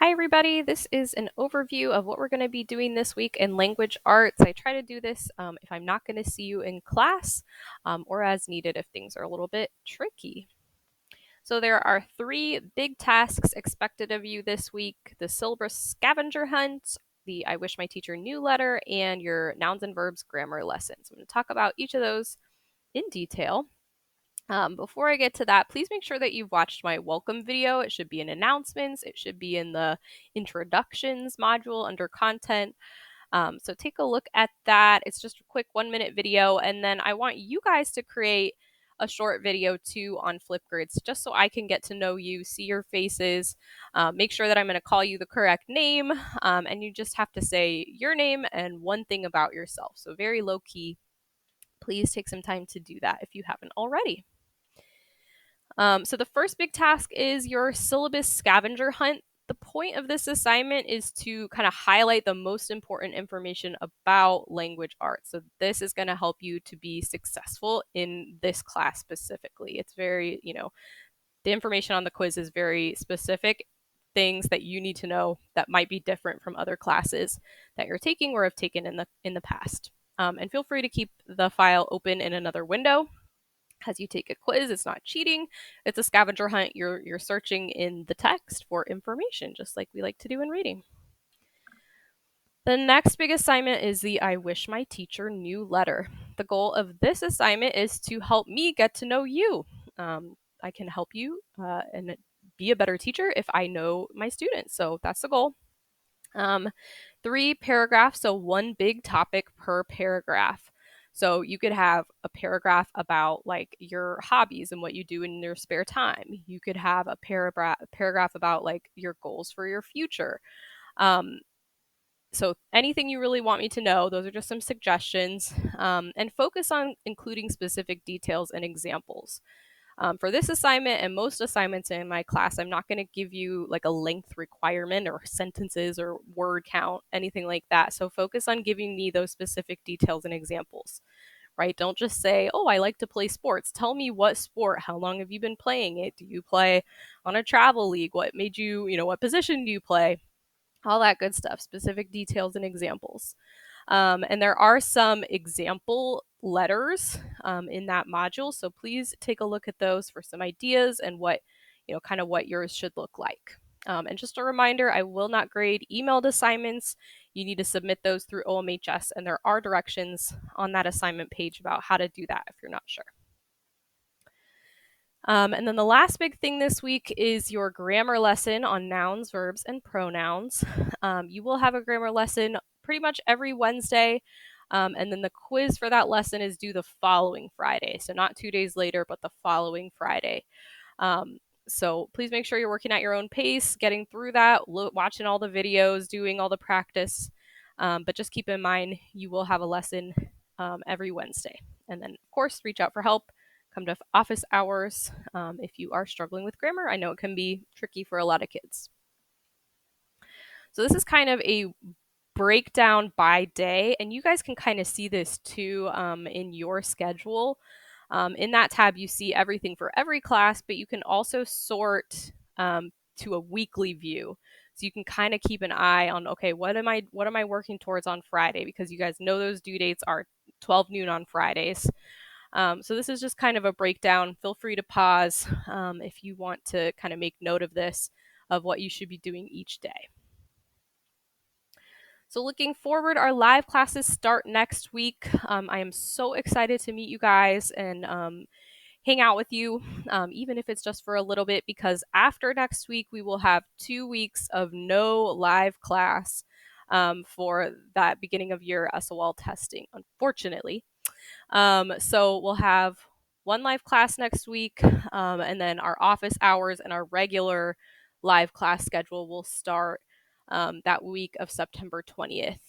Hi everybody, this is an overview of what we're going to be doing this week in language arts. I try to do this if I'm not going to see you in class or as needed if things are a little bit tricky. So there are 3 big tasks expected of you this week: the syllabus scavenger hunt, the I wish my teacher knew letter, and your nouns and verbs grammar lessons. I'm going to talk about each of those in detail. Before I get to that, please make sure that you've watched my welcome video. It should be in announcements. It should be in the introductions module under content. So take a look at that. It's just a quick 1-minute video. And then I want you guys to create a short video too on Flipgrids, just so I can get to know you, see your faces, make sure that I'm going to call you the correct name. And you just have to say your name and one thing about yourself. So very low key. Please take some time to do that if you haven't already. So the first big task is your syllabus scavenger hunt. The point of this assignment is to kind of highlight the most important information about language arts. So this is going to help you to be successful in this class specifically. It's very, the information on the quiz is very specific things that you need to know that might be different from other classes that you're taking or have taken in the past. And feel free to keep the file open in another window as you take a quiz. It's not cheating. It's a scavenger hunt. You're searching in the text for information, just like we like to do in reading. The next big assignment is the I wish my teacher knew letter. The goal of this assignment is to help me get to know you. I can help you and be a better teacher if I know my students. So that's the goal. 3 paragraphs, so 1 big topic per paragraph. So you could have a paragraph about like your hobbies and what you do in your spare time. You could have a paragraph about like your goals for your future. So anything you really want me to know, those are just some suggestions. And focus on including specific details and examples. For this assignment and most assignments in my class, I'm not going to give you like a length requirement or sentences or word count, anything like that. So focus on giving me those specific details and examples, right? Don't just say, oh, I like to play sports. Tell me what sport. How long have you been playing it? Do you play on a travel league? What made you, what position do you play? All that good stuff, specific details and examples. And there are some example letters in that module. So please take a look at those for some ideas and what, kind of what yours should look like. And just a reminder, I will not grade emailed assignments. You need to submit those through OMHS, and there are directions on that assignment page about how to do that if you're not sure. And then the last big thing this week is your grammar lesson on nouns, verbs, and pronouns. You will have a grammar lesson pretty much every Wednesday. And then the quiz for that lesson is due the following Friday. So not 2 days later, but the following Friday. So please make sure you're working at your own pace, getting through that, watching all the videos, doing all the practice. But just keep in mind, you will have a lesson every Wednesday. And then, of course, reach out for help. Come to office hours if you are struggling with grammar. I know it can be tricky for a lot of kids. So this is kind of a breakdown by day, and you guys can kind of see this too in your schedule. In that tab, you see everything for every class, but you can also sort to a weekly view. So you can kind of keep an eye on, okay, what am I working towards on Friday? Because you guys know those due dates are 12 noon on Fridays. So this is just kind of a breakdown. Feel free to pause if you want to kind of make note of this, of what you should be doing each day. So looking forward, our live classes start next week. I am so excited to meet you guys and hang out with you, even if it's just for a little bit, because after next week, we will have 2 weeks of no live class for that beginning of year SOL testing, unfortunately. So we'll have 1 live class next week, and then our office hours and our regular live class schedule will start that week of September 20th.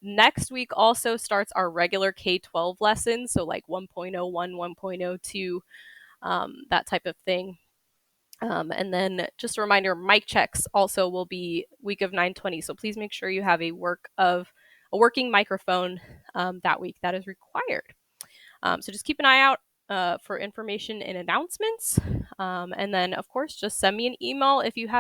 Next week also starts our regular K-12 lessons, so like 1.01, 1.02, that type of thing. And then just a reminder, mic checks also will be week of 9/20, so please make sure you have a working microphone that week. That is required. So just keep an eye out for information and announcements. And then, of course, just send me an email if you have